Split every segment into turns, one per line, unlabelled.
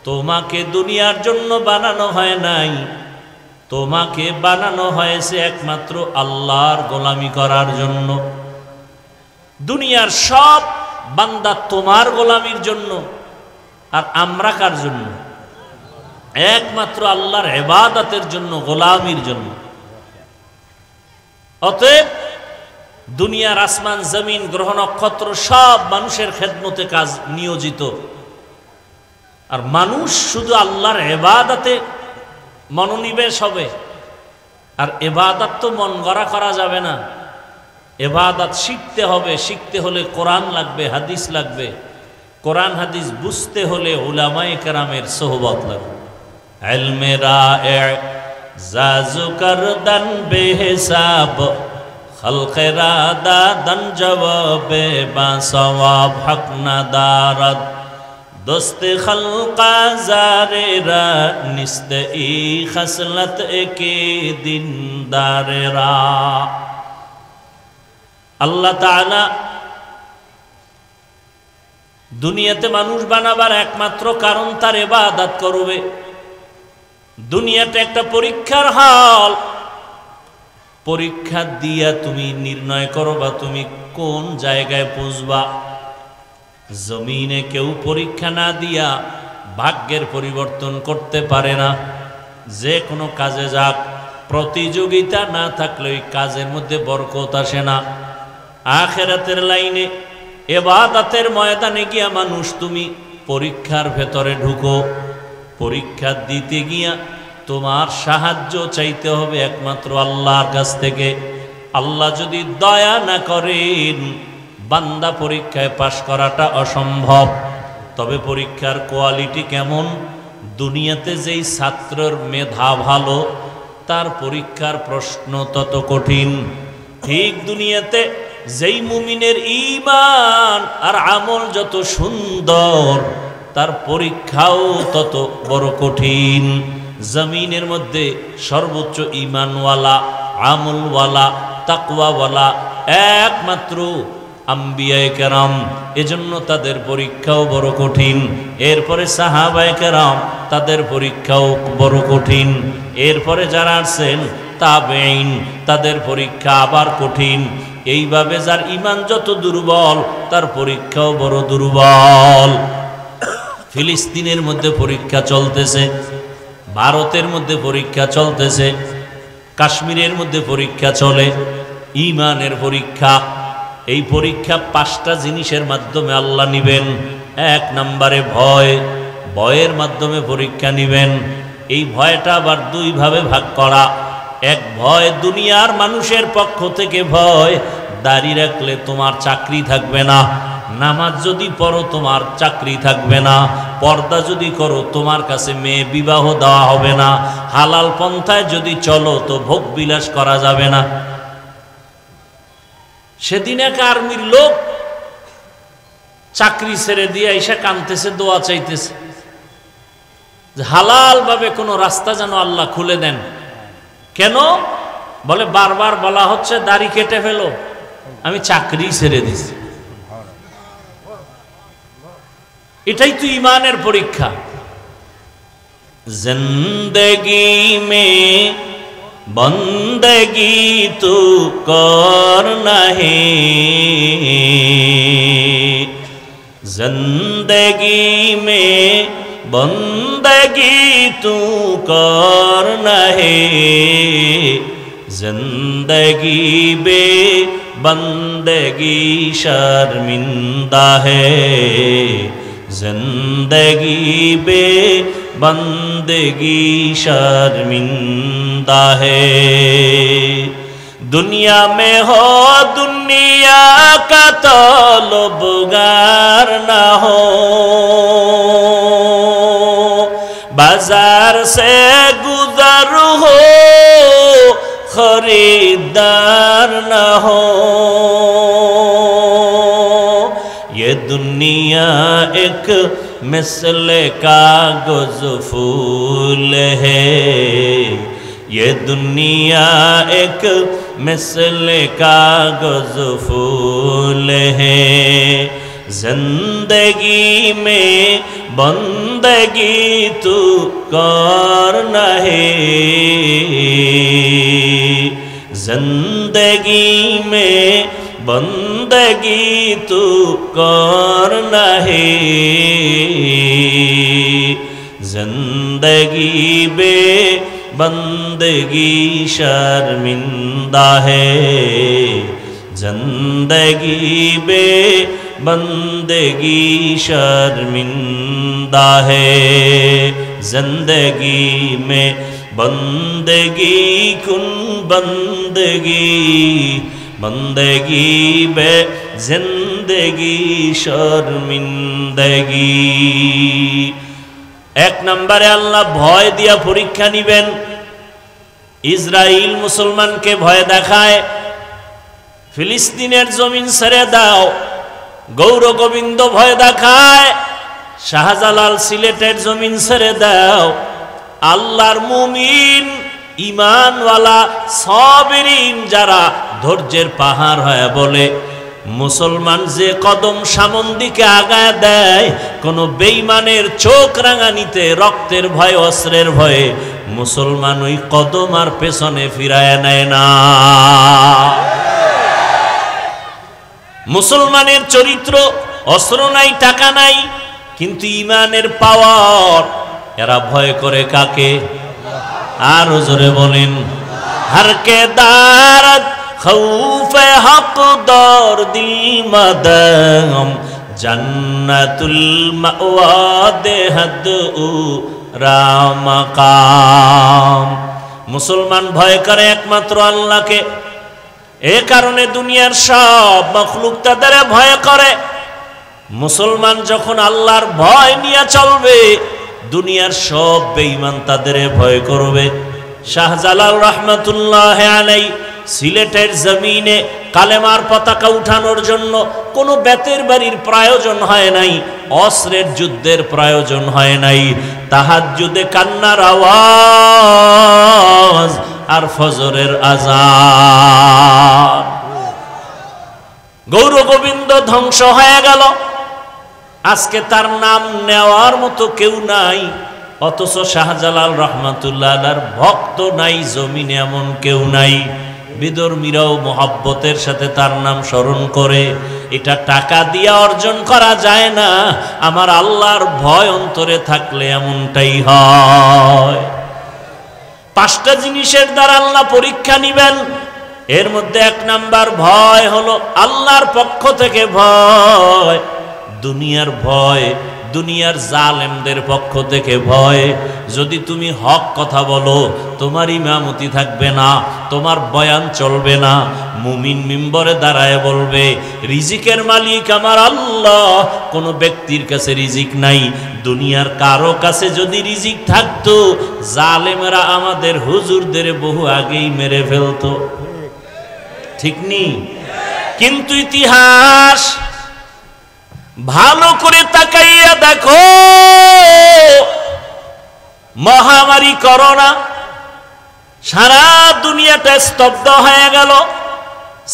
তোমাকে দুনিয়ার জন্য বানানো হয় নাই, তোমাকে বানানো হয়েছে একমাত্র আল্লাহর গোলামি করার জন্য। দুনিয়ার সব বান্দা তোমার গোলামির জন্য, আর আমরা কার জন্য? একমাত্র আল্লাহর ইবাদতের জন্য, গোলামির জন্য। অতএব দুনিয়ার আসমান জমিন গ্রহ নক্ষত্র সব মানুষের খেদমতে কাজ নিয়োজিত, আর মানুষ শুধু আল্লাহর ইবাদতে মনোনিবেশ হবে। আর ইবাদত তো মন গড়া করা যাবে না, ইবাদত শিখতে হবে। শিখতে হলে কোরআন লাগবে, হাদিস লাগবে। কোরআন হাদিস বুঝতে হলে উলামায়ে কেরামের সোহবত লাগবে। ইলমে রায়ে জাজু করদান বেহিসাব, খলকে রাদা দন জবাবে বা সওয়াব হক নাদারত, দোস্তে খলকা জারেরা নিস্তে ই খসলত একে দিন দারেরা। আল্লাহ তাআলা দুনিয়াতে মানুষ বানাবার একমাত্র কারণ তার ইবাদত করবে। দুনিয়াটা একটা পরীক্ষার হল। পরীক্ষা দিয়া তুমি নির্ণয় করবা তুমি কোন জায়গায় পৌঁছবা। জমিনে কেউ পরীক্ষা না দিয়া ভাগ্যের পরিবর্তন করতে পারে না। যে কোনো কাজে যাক, প্রতিযোগিতা না থাকলে ওই কাজের মধ্যে বরকত আসে না। আখিরাতের লাইনে ইবাদতের ময়দানে গিয়া মানুষ তুমি পরীক্ষার ভেতরে ঢুকো। পরীক্ষা দিতে গিয়া তোমার সাহায্য চাইতে হবে একমাত্র আল্লাহর কাছ থেকে। আল্লাহ যদি দয়া না করেন, বান্দা পরীক্ষায় পাশ করাটা অসম্ভব। তবে পরীক্ষার কোয়ালিটি কেমন? দুনিয়াতে যেই ছাত্রের মেধা ভালো, তার পরীক্ষার প্রশ্ন তত কঠিন। ঠিক দুনিয়াতে যেই মুমিনের ঈমান আর আমল যত সুন্দর, তার পরীক্ষাও তত বড় কঠিন। জমিনের মধ্যে সর্বোচ্চ ঈমানওয়ালা, আমলওয়ালা, তাকওয়াওয়ালা একমাত্র আম্বিয়ায়ে কেরাম। এজন্য তাদের পরীক্ষাও বড় কঠিন। এরপরে সাহাবায়ে কেরাম, তাদের পরীক্ষাও বড় কঠিন। এরপরে যারা আছেন তাবেঈন, তাদের পরীক্ষা আবার কঠিন। এইভাবে যার ঈমান যত দুর্বল, তার পরীক্ষাও বড় দুর্বল। ফিলিস্তিনের মধ্যে পরীক্ষা চলতেছে, ভারতের মধ্যে পরীক্ষা চলতেছে, কাশ্মীরের মধ্যে পরীক্ষা চলে, ঈমানের পরীক্ষা। এই পরীক্ষা 5টা জিনিসের মাধ্যমে আল্লাহ নিবেন। 1 নম্বরে ভয়, ভয়ের মাধ্যমে পরীক্ষা নিবেন। এই ভয়টা আবার 2 ভাবে ভাগ করা। এক ভয় দুনিয়ার মানুষের পক্ষ থেকে ভয়, দাড়ি রাখলে তোমার চাকরি থাকবে না, নামাজ যদি পড়ো তোমার চাকরি থাকবে না, পর্দা যদি করো তোমার কাছে মেয়ে বিবাহ দেওয়া হবে না, হালাল পন্থায় যদি চলো তো ভোগ বিলাস করা যাবে না। সেদিন এক আর্মির লোক চাকরি ছেড়ে দিয়ে এসে কাঁদতেছে, দোয়া চাইতেছে যে হালাল ভাবে কোনো রাস্তা যেন আল্লাহ খুলে দেন। কেন? বলে বারবার বলা হচ্ছে দাড়ি কেটে ফেলো, আমি চাকরি ছেড়ে দিছি। এটাই তো ঈমানের পরীক্ষা। জিন্দেগি মে বন্দেগি তু করনা হে, জিন্দেগি মে বন্দেগি তু করনা হে, जिंदगी बे बंदगी शर्मिंदा है, जिंदगी बे बंदगी शर्मिंदा है। दुनिया में हो दुनिया का तलबगार ना हो, बाजार से गुजर हो खरीदार न हो। ये दुनिया एक मिसले कागज फूल है, ये दुनिया एक मिसले कागज फूल है, जिंदगी में बंदगी तू करना है, जिंदगी में बंदगी तू करना है, जिंदगी बे बंदगी शर्मिंदा है, जिंदगी बे बंदगी शर्मिंदा है, जिंदगी में बंदगी कुन बंदगी, बंदगी बे जिंदगी शर्मिंदगी। एक नम्बरे अल्लाह भय दिया परीक्षा निबेन। इजराइल मुसलमान के भय देखाय, फिलिस्तीनेर जमीन ছেড়ে দাও, गौर गोविंद भय देखाय, शाहजालाल सिलेटेर जमीन ছেড়ে দাও। আল্লাহর মুমিন ईमानवाला साबिरीन যারা ধৈর্যের পাহাড় হয় বলে, मुसलमान जे कदम सामन दिके आगाय देय, कोनो बेईमानेर चोख रांगानिते रक्तेर भय अस्त्रेर भये मुसलमान ओई कदम आर पेछने फिराय नेय ना। मुसलमानेर चरित्र अस्त्र नाई टाका नाई, किन्तु ईमानेर पावर। एरा भय करे काके? आरो जोरे बोलेन, हर के दारत खौफे हक दौर दिल मदम, जन्नतुल मअवा देहद रामकाम। मुसलमान भय करे एकमात्र आल्लाह के। ए कारणे दुनियार सब मखलुक तादेर भय करे। मुसलमान जखन आल्लाहर भय निये चलबे, दुनियार सब बेईमान तादेर भय करबे। शाहजालाल रहमतुल्लाह आलैहि সিলেটের জমিনে কালেমার পতাকা উঠানোর জন্য কোনো বেতের বাড়ির প্রয়োজন হয় নাই, অস্ত্রের যুদ্ধের প্রয়োজন হয় নাই। তাহাজ্জুদে কান্নার আওয়াজ আর ফজরের আযান। গৌর গোবিন্দ ধ্বংস হয়ে গেল, আজকে তার নাম নেওয়ার মতো কেউ নাই। অথচ শাহজালাল রহমাতুল্লাহ আলাইহির ভক্ত নাই জমিনে, এমন কেউ নাই। বিধর্মীরাও মোহাব্বতের সাথে তার নাম স্মরণ করে। এটা টাকা দিয়ে অর্জন করা যায় না, আমার আল্লাহর ভয় অন্তরে থাকলে এমনটাই হয়। পাঁচটা জিনিসের দ্বারা আল্লাহ পরীক্ষা নিবেন। এর মধ্যে এক নাম্বার ভয় হলো আল্লাহর পক্ষ থেকে ভয়, দুনিয়ার ভয়, দুনিয়ার জালেমদের পক্ষ থেকে ভয়। যদি তুমি হক কথা বলো, তোমার ইমামতি থাকবে না, তোমার বয়ান চলবে না। মুমিন মিম্বরে দাঁড়ায় বলবে, রিজিকের মালিক আমার আল্লাহ, কোনো ব্যক্তির কাছে রিজিক নাই। দুনিয়ার কারো কাছে যদি রিজিক থাকতো, জালেমরা আমাদের হুজুরদের বহু আগেই মেরে ফেলতো। ঠিক নি? কিন্তু ইতিহাস ভালো করে তাকাইয়া দেখো, মহামারী করোনা সারা দুনিয়াটা স্তব্ধ হয়ে গেল।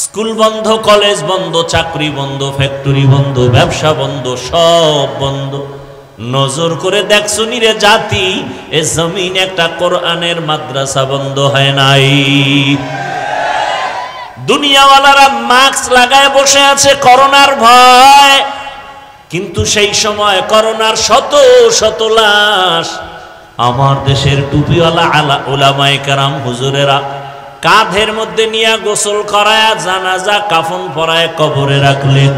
স্কুল বন্ধ, কলেজ বন্ধ, চাকরি বন্ধ, ফ্যাক্টরি বন্ধ, ব্যবসা বন্ধ, সব বন্ধ। নজর করে দেখছো নিরে জাতি, এ জমিন একটা কোরআনের মাদ্রাসা বন্ধ হয় নাই। দুনিয়াওয়ালারা মাস্ক লাগায় বসে আছে করোনার ভয়, কিন্তু সেই সময় করোনার শত শত লাশ আমার দেশের টুপিওয়ালা আলা উলামায়ে কেরাম হুজুরেরা কাঁধের মধ্যে নিয়ে গোসল করায়া জানাজা কাফন পরায় কবরে রাখলেন।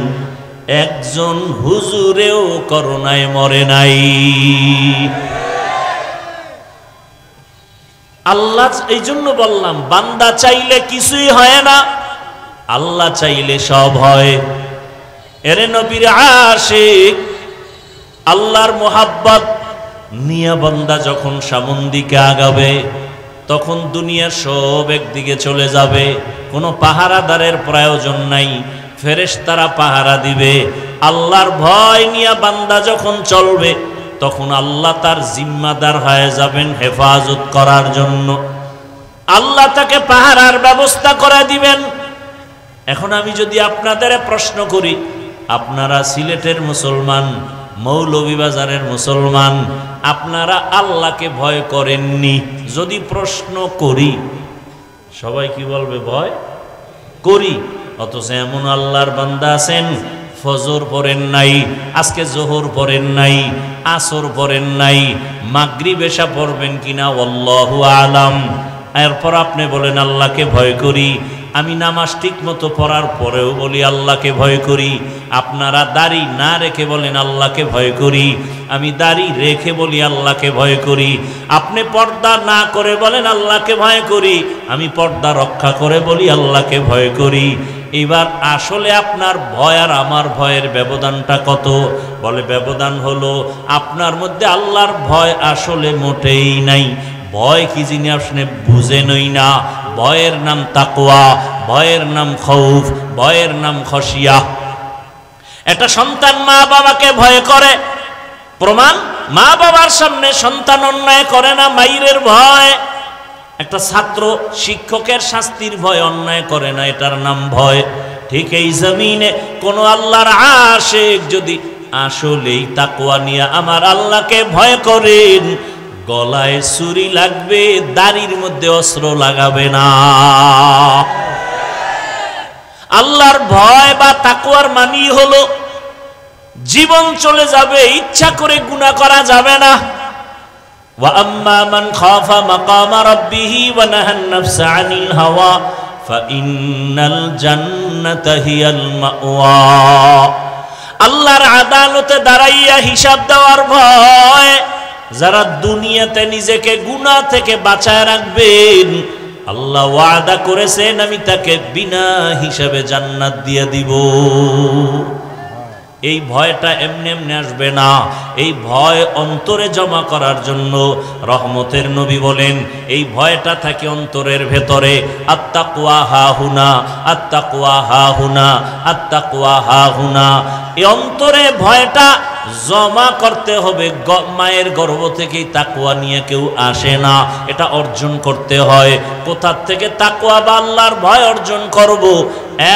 একজন হুজুরেও করোনায় মরে নাই। আল্লাহ, এই জন্য বললাম, বান্দা চাইলে কিছুই হয় না, আল্লাহ চাইলে সব হয়। এরে নবীর আশিক, আল্লাহর মোহাব্বত নিয়া বান্দা যখন সামন দিকে আগাবে, তখন দুনিয়া সব একদিকে চলে যাবে। কোনো পাহারাদারের প্রয়োজন নাই, ফেরেশতারা পাহারা দিবে। আল্লাহর ভয় নিয়া বান্দা যখন চলবে, তখন আল্লাহ তার জিম্মাদার হয়ে যাবেন হেফাজত করার জন্য। আল্লাহ তাকে পাহারার ব্যবস্থা করে দিবেন। এখন আমি যদি আপনাদের প্রশ্ন করি, আপনারা সিলেটের মুসলমান, মৌলভীবাজারের মুসলমান, আপনারা আল্লাহকে ভয় করেননি? যদি প্রশ্ন করি, সবাই কি বলবে? ভয় করি। অথচ এমন আল্লাহর বান্দা আছেন, ফজর পড়েন নাই, আজকে জোহর পড়েন নাই, আসর পড়েন নাই, মাগরিব এশা পড়বেন কিনা আল্লাহু আলাম। এরপর আপনি বলেন আল্লাহকে ভয় করি। আমি নামাজ ঠিক মতো পড়ার পরেও বলি আল্লাহকে ভয় করি। আপনারা দাড়ি না রেখে বলেন আল্লাহকে ভয় করি। আমি দাড়ি রেখে বলি আল্লাহকে ভয় করি। আপনি পর্দা না করে বলেন আল্লাহকে ভয় করি। আমি পর্দা রক্ষা করে বলি আল্লাহকে ভয় করি। এবার আসলে আপনার ভয় আর আমার ভয়ের ব্যবধানটা কত? বলে ব্যবধান হলো আপনার মধ্যে আল্লাহর ভয় আসলে মোটেই নাই। ভয় কি জিনিস আপনি বুঝেনই না। ভয়ের নাম তাকওয়া, ভয়ের নাম খৌফ, ভয়ের নাম খশিয়া। একটা সন্তান মা বাবাকে ভয় করে, প্রমাণ মা বাবার সামনে সন্তান অন্যায় করে না, মাইরের ভয়। একটা ছাত্র শিক্ষকের শাস্তির ভয় অন্যায় করে না, এটার নাম ভয়। ঠিক এই জমিনে কোন আল্লাহর আশিক যদি আসলেই তাকওয়া নিয়ে আমার আল্লাহকে ভয় করেন, গলায় ছুরি লাগবে, দাড়ির মধ্যে অস্ত্র লাগাবে না। আল্লাহর ভয় বা তাকওয়ার মানি হলো জীবন চলে যাবে, ইচ্ছা করে গুনাহ করা যাবে না। ওয়া আম্মা মান খাফা মাকামা রাব্বিহি ওয়া নাহান নাফসা আনিল হাওয়া ফাইন্নাল জান্নাতা হিয়াল মাওয়া। আল্লাহর আদালতে দাঁড়াইয়া হিসাব দেওয়ার ভয়। যারা দুনিয়াতে নিজেকে গুনাহ থেকে বাঁচায় রাখবেন, আল্লাহ ওয়াদা করেছেন আমি তাকে বিনা হিসাবে জান্নাত দিয়ে দিব। এই ভয়টা এমনি এমনি আসবে না। এই ভয় অন্তরে জমা করার জন্য রহমতের নবী বলেন এই ভয়টা থাকে অন্তরের ভেতরে। আত্তাকওয়া হাহুনা, আত্তাকওয়া হাহুনা, আত্তাকওয়া হাহুনা। এই অন্তরে ভয়টা জমা করতে হবে। মায়ের গর্ভ থেকেই তাকওয়া নিয়ে কেউ আসে না, এটা অর্জন করতে হয়। কোথা থেকে তাকওয়া বা আল্লাহর ভয় অর্জন করব?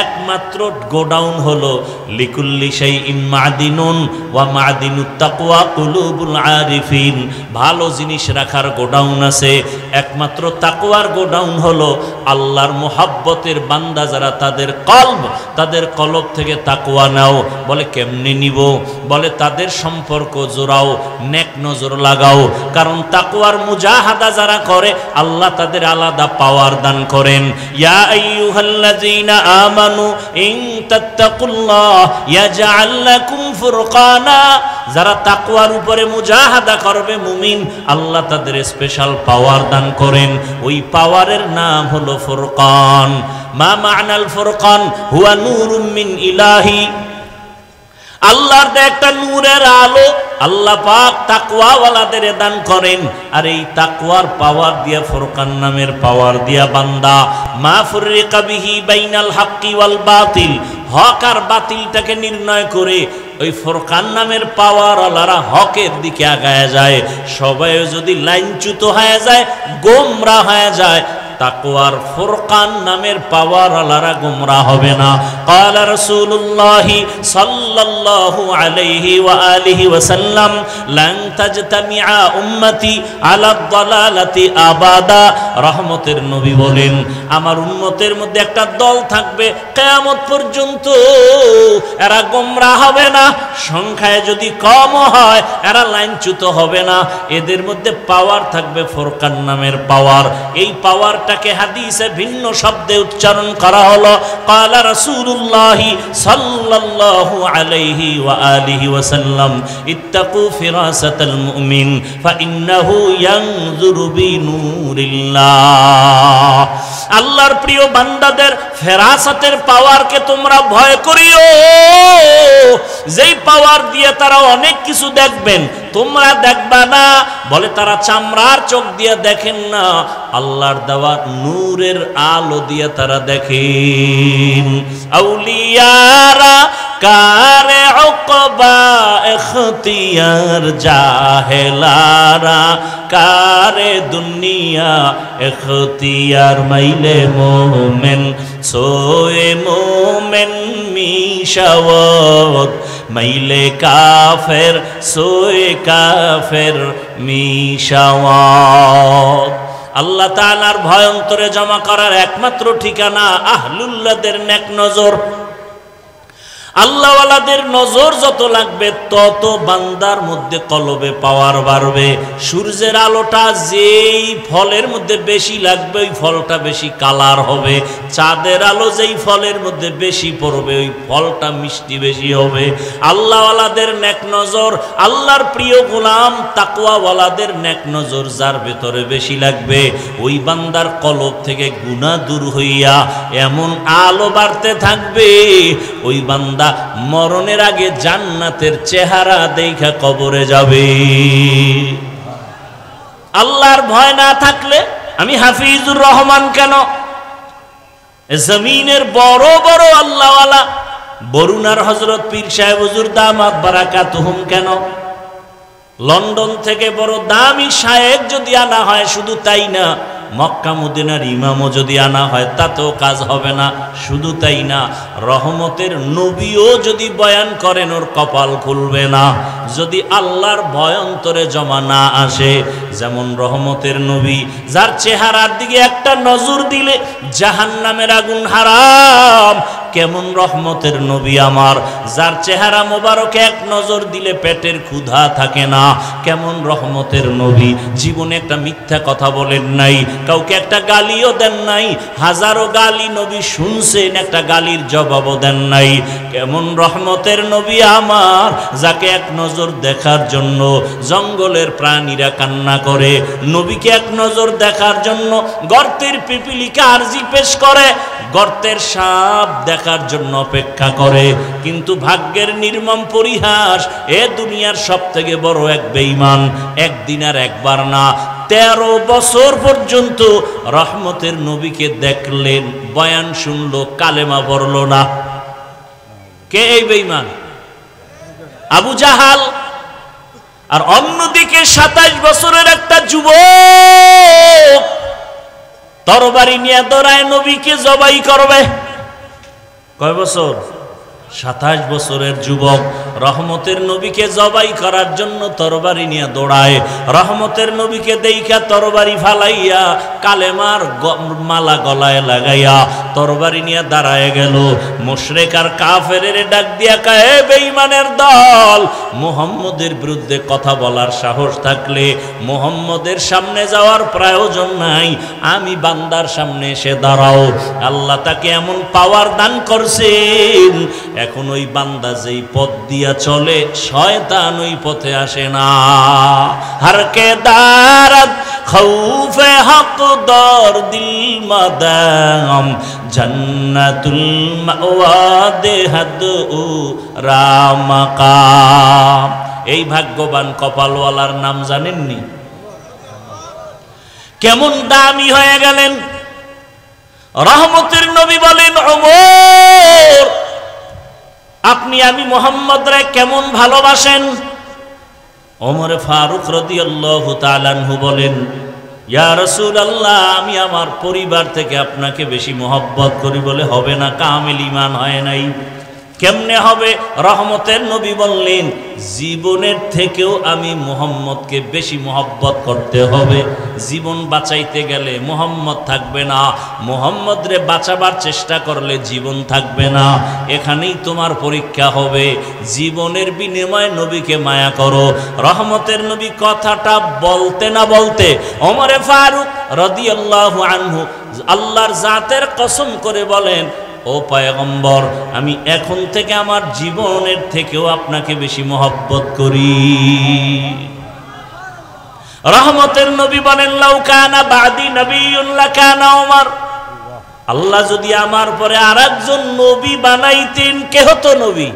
একমাত্র গোডাউন হলো লিকুল্লি শাইইন মাদিনুন ওয়া মাদিনুত তাকওয়া কুলুবুল আরিফিন। ভালো জিনিস রাখার গোডাউন আছে, একমাত্র তাকওয়ার গোডাউন হলো আল্লাহর মুহাব্বতের বান্দা যারা, তাদের কলব থেকে তাকওয়া নাও। বলে কেমনে নিব? বলে তাদের সম্পর্ক জোড়াও, নেক নজর লাগাও। কারণ তাকওয়ার মুজাহাদা যারা করে আল্লাহ তাদের আলাদা পাওয়ার দান করেন। ইয়া আইয়ুহাল্লাযীনা আমানু ইন তাত্তাকুল্লাহ ইয়াজআল লাকুম ফুরকানা। যারা তাকওয়ার উপরে মুজাহাদা করবে মুমিন, আল্লাহ তাদের স্পেশাল পাওয়ার দান করেন। ওই পাওয়ারের নাম হলো ফুরকান। মা মা'নাল ফুরকান? হুয়া নূরুম মিন ইলাহি। আল্লাহর একটা নূরের আলো আল্লাহ পাক তাকওয়াওয়ালাদের দান করেন। আর এই তাকওয়ার পাওয়ার দিয়া, ফুরকান নামের পাওয়ার দিয়া বান্দা মা ফুররিকা বিহি বাইনাল হাক্কি ওয়াল বাতিল, হক আর বাতিলটাকে নির্ণয় করে ওই ফুরকান নামের পাওয়ার আল্লাহরা হকের দিকে আগায় যায়। সবাই যদি লাইনচ্যুত হয়ে যায়, গোমরাহ হয়ে যায়, তাকওয়ার ফুরকান নামের পাওয়ার আলারা গুমরাহ হবে না। ক্বালা রাসূলুল্লাহ সাল্লাল্লাহু আলাইহি ওয়া আলিহি ওয়াসাল্লাম লান তাজতামিআ উম্মতি আলা দালালাতি আবাদা। রহমতের নবী বলেন আমার উম্মতের মধ্যে একটা দল থাকবে কিয়ামত পর্যন্ত, এরা গুমরাহ হবে না। সংখ্যায় যদি কম হয় এরা লাইনচ্যুত হবে না। এদের মধ্যে পাওয়ার থাকবে ফুরকান নামের পাওয়ার। এই পাওয়ার তাকে হাদিসে ভিন্ন শব্দে উচ্চারণ করা হলো ক্বালা রাসূলুল্লাহ সাল্লাল্লাহু আলাইহি ওয়া আলিহি ওয়াসাল্লাম ইত্তাকু ফিরাসাতাল মুমিন ফাইন্নাহু ইয়ানজুরু বিনূরিল্লাহ। আল্লাহর প্রিয় বান্দাদের ফেরাসাতের পাওয়ারকে তোমরা ভয় করিও, যেই পাওয়ার দিয়ে তারা অনেক কিছু দেখবেন, তোমরা দেখবা না। বলে তারা চামড়ার চোখ দিয়ে দেখেন না, আল্লাহর দেওয়া নূরের আলো দিয়ে তারা দেখেন। আউলিয়ারা কারে উকবা ইখতিয়ার, জাহেলারা কারে দুনিয়া ইখতিয়ার। মাইলে মোমেন সোয়ে মোমেন মিশাওয়াত মাইলে কাফের সোয়ে কাফের মিশাওয়াত। আল্লাহ তাআলার ভয় অন্তরে জমা করার একমাত্র ঠিকানা আহলুল্লাহদের নেক নজর। আল্লাহওয়ালাদের নজর যত লাগবে তত বান্দার মধ্যে কলবে পাওয়ার বাড়বে। সূর্যের আলোটা যেই ফলের মধ্যে বেশি লাগবে ওই ফলটা বেশি কালার হবে। চাঁদের আলো যেই ফলের মধ্যে বেশি পড়বে ওই ফলটা মিষ্টি বেশি হবে। আল্লাহওয়ালাদের নেক নজর, আল্লাহর প্রিয় গোলাম তাকওয়াওয়ালাদের নেক নজর যার ভেতরে বেশি লাগবে ওই বান্দার কলব থেকে গুনাহ দূর হইয়া এমন আলো বাড়তে থাকবে ওই বান্দা মরণের আগে জান্নাতের চেহারা দেখা কবরে যাবে। আল্লাহর ভয় না থাকলে আমি হাফিজুর রহমান কেন, জমিনের বড় বড় আল্লাহওয়ালা বরুণার হযরত পীর সাহেব হুজুর দামাত বারাকাতুহুম কেন, লন্ডন থেকে বড় দামি শায়েখ যদি আনা হয় শুধু তাই না, মক্কা মদিনার ইমামও যদি আনা হয় তাতেও কাজ হবে না। শুধু তাই না, রহমতের নবীও যদি বয়ান করেন ওর কপাল খুলবে না যদি আল্লাহর ভয় অন্তরে জমা না আসে। যেমন রহমতের নবী যার চেহারার দিকে একটা নজর দিলে জাহান্নামের আগুন হারাম, কেমন রহমতের নবী আমার যার চেহারা মোবারকে এক নজর দিলে পেটের ক্ষুধা থাকে না, কেমন রহমতের নবী জীবনে একটা মিথ্যা কথা বলেন নাই, কাউকে একটা গালিও দেন নাই, হাজারো গালি নবী শুনছেন একটা গালির জবাবও দেন নাই। কেমন রহমতের নবী আমার যাকে এক নজর দেখার জন্য জঙ্গলের প্রাণীরা কান্না করে, নবীকে এক নজর দেখার জন্য গর্তের পিপিলিকা আরজি পেশ করে, গর্তের সাপ দেখার জন্য অপেক্ষা করে। কিন্তু ভাগ্যের নির্মম পরিহাস, এ দুনিয়ার সব থেকে বড় এক বেঈমান একদিন আর একবার না 13 বছর পর্যন্ত রহমতের নবীকে দেখলেন, বয়ান শুনলো, কালেমা পড়ল না। কে এই বেঈমান? আবু জাহাল। আর অন্যদিকে 27 বছরের একটা যুবক তরবারি নিয়ে দৌড়ায় নবীকে জবাই করবে। কয় বছর? 27 বছরের যুবক রহমতের নবীকে জবাই করার জন্য তরবারি নিয়ে দৌড়ায়। রহমতের নবীকে দেইখা তরবারি ফালাইয়া কালেমার মালা গলায় লাগাইয়া তরবারি নিয়ে দাঁড়ায় গেল। মুশরিক আর কাফেরের ডাক দিয়া কয়, হে বেঈমানের দল, মুহাম্মদের বিরুদ্ধে কথা বলার সাহস থাকলে মুহাম্মদের সামনে যাওয়ার প্রয়োজন নাই, আমি বান্দার সামনে এসে দাঁড়াও। আল্লাহ তাকে এমন পাওয়ার দান করছেন, এখন ওই বান্দা যেই পথ দিয়া চলে শয়তান ওই পথে আসে না। হরকে দারদ খৌফে হক দর দিল মাদাম জান্নাতুল মাওয়া দেহাদ ও রামাকাম। এই ভাগ্যবান কপালওয়ালার নাম জানেননি? কেমন দামি হয়ে গেলেন। রহমতের নবী বলেন, ওমর আপনি আমি মুহাম্মদ রে কেমন ভালোবাসেন? ওমর ফারুক রাদিয়াল্লাহু তাআলা আনহু বলেন, ইয়া রাসূলুল্লাহ, আমি আমার পরিবার থেকে আপনাকে বেশি মহব্বত করি। বলে হবে না, কামিল ঈমান হয় নাই। কেমনে হবে? রহমতের নবী বললেন, জীবনের থেকেও আমি মুহাম্মদকে বেশি মহব্বত করতে হবে। জীবন বাঁচাইতে গেলে মুহাম্মদ থাকবে না, মুহাম্মদ রে বাঁচাবার চেষ্টা করলে জীবন থাকবে না। এখানেই তোমার পরীক্ষা হবে। জীবনের বিনিময়ে নবীকে মায়া করো। রহমতের নবী কথাটা বলতে না বলতে ওমর ফারুক রাদিয়াল্লাহু আনহু আল্লাহর জাতের কসম করে বলেন, ও পয়গম্বর, আমি এখন থেকে আমার জীবনের থেকেও আপনাকে বেশি মহব্বত করি। রহমতের নবী বলেন, লাউ কানা বাদি নবিয়্যুন লাকানা ওমর, আল্লাহ যদি আমার পরে আরেকজন নবী বানাইতেন, কে হতো নবী?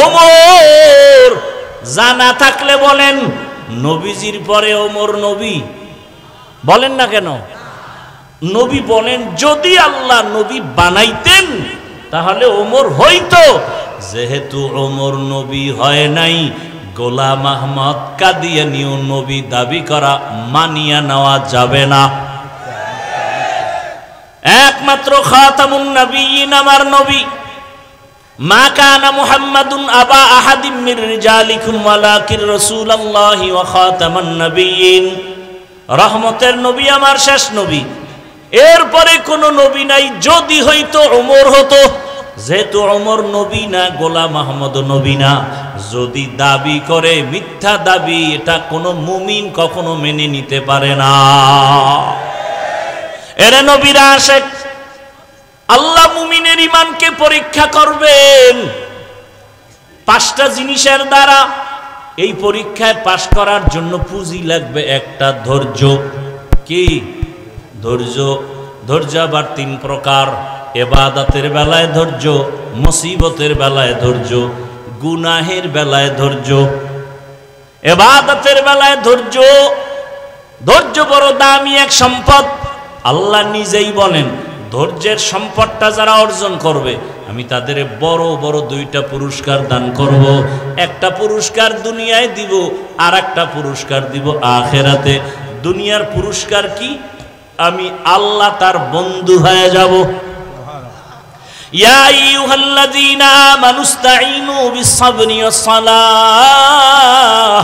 ওমর। জানা থাকলে বলেন, নবীজির পরে ওমর নবী? বলেন না কেন? নবী বলেন, যদি আল্লাহ নবী বানাইতেন তাহলে ওমর হইতো। যেহেতু ওমর নবী হয় নাই, গোলাম আহমদ কাদিয়ানীও নবী দাবি করা মানিয়া নেওয়া যাবে না। একমাত্র খাতামুন নবিয়্যিন আমার নবী, মা কানা মুহাম্মাদুন আবা আহাদিম মির রিজালিকুম ওয়ালাকিন রাসূলুল্লাহি ওয়া খাতামান নবিয়্যিন, রহমতের নবী আমার শেষ নবী, এরপরে কোনো নবী নাই। যদি হইতো ওমর হতো, যেহেতু ওমর নবী না, গোলাম আহমদ নবী না। যদি দাবি করে মিথ্যা দাবি, এটা কোনো মুমিন কখনো মেনে নিতে পারে না। এরে নবীরা আশেক, আল্লাহ মুমিনের ঈমানকে পরীক্ষা করবেন 5টা জিনিসের দ্বারা। এই পরীক্ষায় পাশ করার জন্য পুঁজি লাগবে একটা, ধৈর্য। কি ধৈর্য? ধৈর্য আবার 3 প্রকার। ইবাদতের বেলায় ধৈর্য, মুসিবতের বেলায় ধৈর্য, গুনাহের বেলায় ধৈর্য। ইবাদতের বেলায় ধৈর্য, ধৈর্য বড় দামি এক সম্পদ। আল্লাহ নিজেই বলেন, ধৈর্যের সম্পদটা যারা অর্জন করবে আমি তাদের বড় বড় 2টা পুরস্কার দান করব। একটা পুরস্কার দুনিয়ায় দিব, আর একটা পুরস্কার দিব আখিরাতে। দুনিয়ার পুরস্কার কি? আমি আল্লাহ তার বন্ধু হয়ে যাব। ইয়া আইয়ুহাল্লাযীনা আমানুস্তাঈনু বিস-সাবরি ওয়াস-সালাহ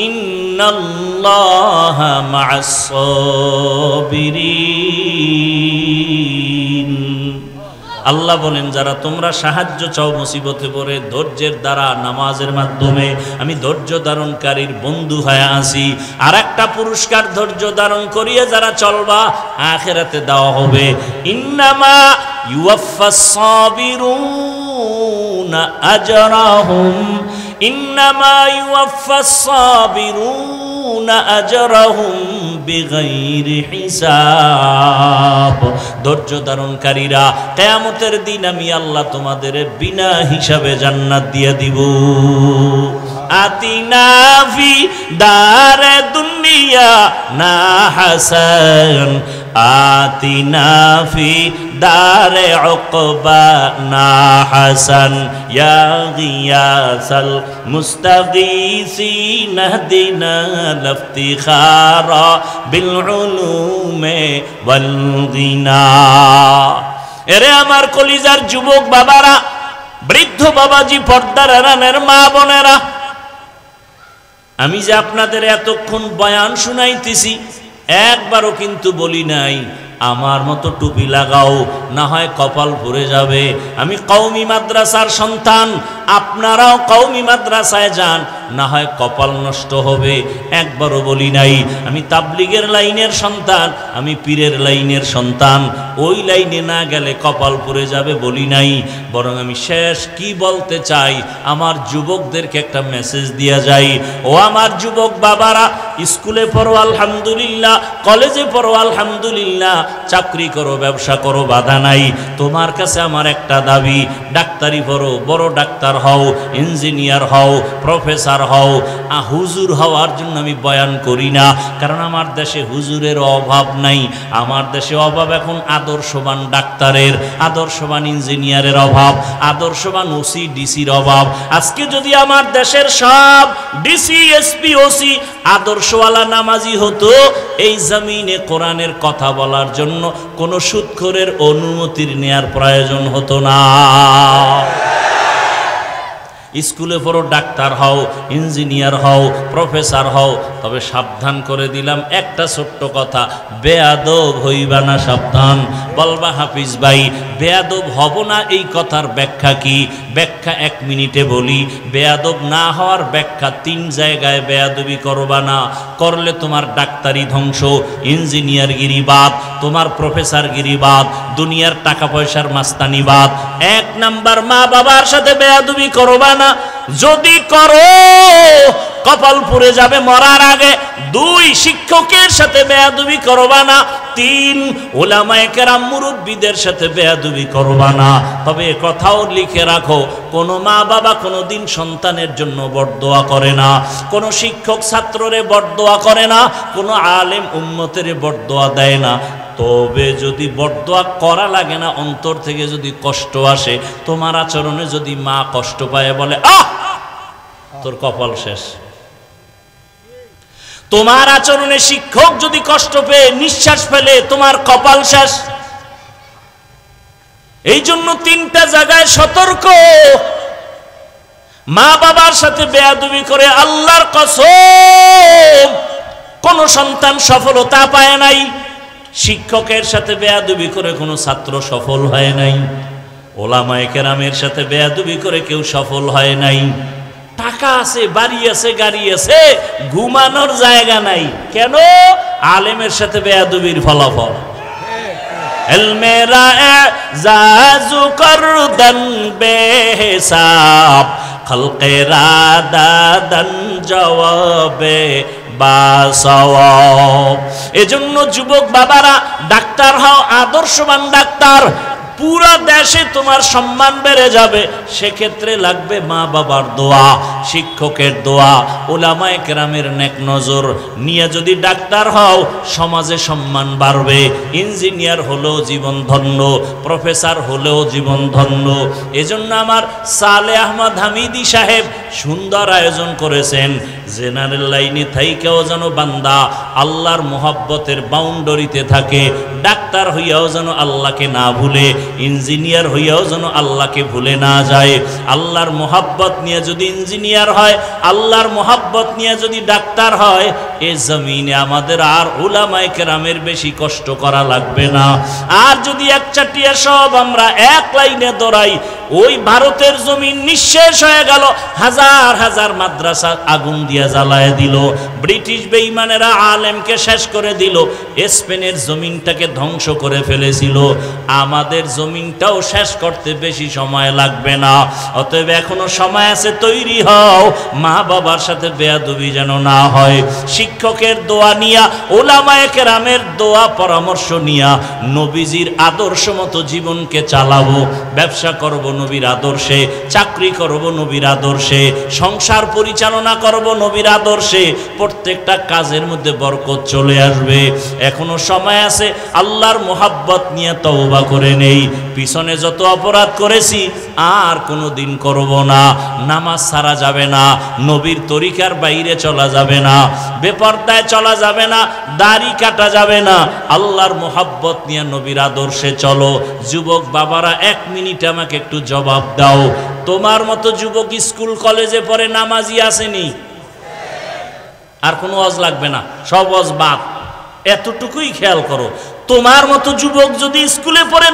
ইন্নাল্লাহা মা'আস-সাবিরিন। আল্লাহ বলেন, যারা তোমরা সাহায্য চাও মুসিবতে পড়ে, ধৈর্যের দ্বারা নামাজের মাধ্যমে আমি ধৈর্য ধারণকারীর বন্ধু হয়ে আসি। আর একটা পুরস্কার ধৈর্য ধারণ করিয়ে যারা চলবা, আখিরাতে দেওয়া হবে। ইন্নামা ইউওয়াফাস সাবিরুনা আজরাহুম, ইন্নামা ইউওয়াফাস সাবিরুনা আজরাহুম বিগাইরি হিসাব। ধৈর্য ধারণকারীরা কিয়ামতের দিন আমি আল্লাহ তোমাদের বিনা হিসাবে জান্নাত দিয়ে দিব। আতিনা ফি দারে দুনিয়া না হাসান, আতিনা ফি দারে উকবা না হাসান, ইয়া গিয়াসাল মুস্তাগীসিন ইহদিনা লিফতিখারা বিল উলুমে ওয়াল গিনা। এরে আমার কলিজার যুবক বাবারা, বৃদ্ধ বাবাজি, পর্দার আড়ালের মা বোনেরা, আমি যে আপনাদের এতক্ষণ বয়ান শুনাইতেছি, একবারও কিন্তু বলি নাই আমার মতো টুপি লাগাও, না হয় কপাল পুড়ে যাবে। আমি কওমি মাদ্রাসার সন্তান, আপনারাও কওমি মাদ্রাসায় যান, না হয় কপাল নষ্ট হবে। একবারও বলি নাই আমি তাবলিগের লাইনের সন্তান, আমি পীরের লাইনের সন্তান, ওই লাইনে না গেলে কপাল পুড়ে যাবে, বলি নাই। বরং আমি শেষ কি বলতে চাই, আমার যুবকদেরকে একটা মেসেজ দিয়া যাই। ও আমার যুবক বাবারা, স্কুলে পড়ো আলহামদুলিল্লাহ, কলেজে পড়ো আলহামদুলিল্লাহ, চাকরি করো, ব্যবসা করো, বাধা নাই। তোমার কাছে আমার একটা দাবি, ডাক্তারি পড়ো, বড় ডাক্তার হও, ইঞ্জিনিয়ার হও, প্রফেসর হও। হুজুর হওয়ার জন্য আমি বয়ান করি না, কারণ আমার দেশে হুজুরের অভাব নাই। আমার দেশে অভাব এখন আদর্শবান ডাক্তারের, আদর্শবান ইঞ্জিনিয়ারের অভাব, আদর্শবান ওসি ডিসির অভাব। আজকে যদি আমার দেশের সব ডিসি এসপি ওসি আদর্শওয়ালা নামাজি হতো, এই জমিনে কোরআনের কথা বলার জন্য কোনো সুদখোরের অনুমতির নেয়ার প্রয়োজন হতো না। স্কুলে পড়ো, ডাক্তার হও, ইঞ্জিনিয়ার হও, প্রফেসর হও, তবে সাবধান করে দিলাম একটা ছোট্ট কথা, বেয়াদব হইবা না, সাবধান। বলবা হাফিজ ভাই বেয়াদব হব না, এই কথার ব্যাখ্যা কি? ব্যাখ্যা 1 মিনিটে বলি। বেয়াদব না হওয়ার ব্যাখ্যা 3 জায়গায়। বেয়াদবি করবা না, করলে তোমার ডাক্তারি ধ্বংস, ইঞ্জিনিয়ারগিরি বাদ, তোমার প্রফেসরগিরি বাদ, দুনিয়ার টাকা পয়সার মাস্তানি বাদ। 1 নাম্বার, মা বাবার সাথে বেয়াদবি করবা না, যদি করো কপাল পুড়ে যাবে মরার আগে। 2, শিক্ষকের সাথে বেয়াদবি করবা না। 3, উলামায়ে কেরাম মুরব্বীদের সাথে বেয়াদবি করবা না। তবে কথাও লিখে রাখো, কোনো মা বাবা কোনোদিন সন্তানের জন্য বরদোয়া করে না, কোনো শিক্ষক ছাত্ররে বরদোয়া করে না, কোনো আলেম উম্মতের বরদোয়া দেয় না। তবে যদি বরদোয়া করা লাগে না, অন্তর থেকে যদি কষ্ট আসে, তোমার আচরণে যদি মা কষ্ট পায়, বলে আহ তোর কপাল শেষ। তোমার আচরণে শিক্ষক যদি কষ্ট পেয়ে নিঃশ্বাস ফেলে, তোমার কপাল শেষ। এই জন্য তিনটা জায়গায় সতর্ক। মা বাবার সাথে বেয়াদবি করে আল্লাহর কসম কোন সন্তান সফলতা পায় নাই। শিক্ষকের সাথে বেয়াদবি করে কোনো ছাত্র সফল হয় নাই। ওলামায়ে কেরামের সাথে বেয়াদবি করে কেউ সফল হয় নাই। টাকা আছে, বাড়ি আছে, গাড়ি আছে, ঘুমানোর জায়গা নাই। কেন? আলেমের সাথে বেয়াদবির ফলাফল। এলমেরা জাজু করদন বেহিসাব খলকেরা দাদন জবাবে বাসওয়াব। এজন্য যুবক বাবারা ডাক্তার হও, আদর্শবান ডাক্তার। পুরা দেশে তোমার সম্মান বেড়ে যাবে। সেক্ষেত্রে লাগবে মা বাবার দোয়া, শিক্ষকের দোয়া, উলামায়ে কেরামের নেক নজর নিয়ে যদি ডাক্তার হও সমাজে সম্মান বাড়বে। ইঞ্জিনিয়ার হলেও জীবন ধন্য, প্রফেসর হলেও জীবন ধন্য। এজন্য আমার সালে আহমদ হামিদি সাহেব সুন্দর আয়োজন করেছেন। জেনারেল লাইনে থাইকেও যেন বান্দা আল্লাহর মোহাব্বতের বাউন্ডারিতে থাকে। ডাক্তার হইয়াও যেন আল্লাহকে না ভুলে, ইঞ্জিনিয়ার হইয়াও যেন আল্লাহকে ভুলে না যায়। আল্লাহর মোহাব্বত নিয়ে যদি ইঞ্জিনিয়ার হয়, আল্লাহর মোহাব্বত নিয়ে যদি ডাক্তার হয়, এ জমিনে আমাদের আর উলামায়ে কেরামের বেশি কষ্ট করা লাগবে না। আর যদি এক চাটিয়া সব আমরা এক লাইনে দৌড়াই, ওই ভারতের জমিন নিঃশেষ হয়ে গেল। হাজার হাজার মাদ্রাসা আগুন দিয়া জ্বালায় দিল। ব্রিটিশ বেঈমানেরা আলেমকে শেষ করে দিল। স্পেনের জমিনটাকে ধ্বংস করে ফেলেছিল। আমাদের জমিনটাও শেষ করতে বেশি সময় লাগবে না। অতএব এখনো সময় আছে, তৈরি হও। মা বাবার সাথে বেয়াদবি যেন না হয়। শিক্ষকের দোয়া নিয়া, উলামায়ে কেরামের দোয়া পরামর্শ নিয়া নবীজির আদর্শ মতো জীবনকে চালাবো। ব্যবসা করব নবীর আদর্শে, চাকরি করব নবীর আদর্শে, সংসার পরিচালনা করব নবীর আদর্শে। প্রত্যেকটা কাজের মধ্যে বরকত চলে আসবে। এখনো সময় আছে, আল্লাহর মোহাব্বত নিয়ে তওবা করে নেই। পিছনে যত অপরাধ করেছি আর কোনো দিন করব না। নামাজ ছাড়া যাবে না, নবীর তরিকার বাইরে চলা যাবে না, বেপরদায় চলা যাবে না, দাড়ি কাটা যাবে না। আল্লাহর মোহাব্বত নিয়ে নবীর আদর্শে চলো। যুবক বাবারা, 1 মিনিট আমাকে একটু জবাব দাও। তোমার মতো যুবক স্কুল কলেজে পড়ে নামাজি আসেনি? আর কোনো ওয়াজ লাগবে না, সব ওয়াজ বাদ। এতটুকুই খেয়াল করো। তোমার মতো যুবক যদি স্কুলে পড়ে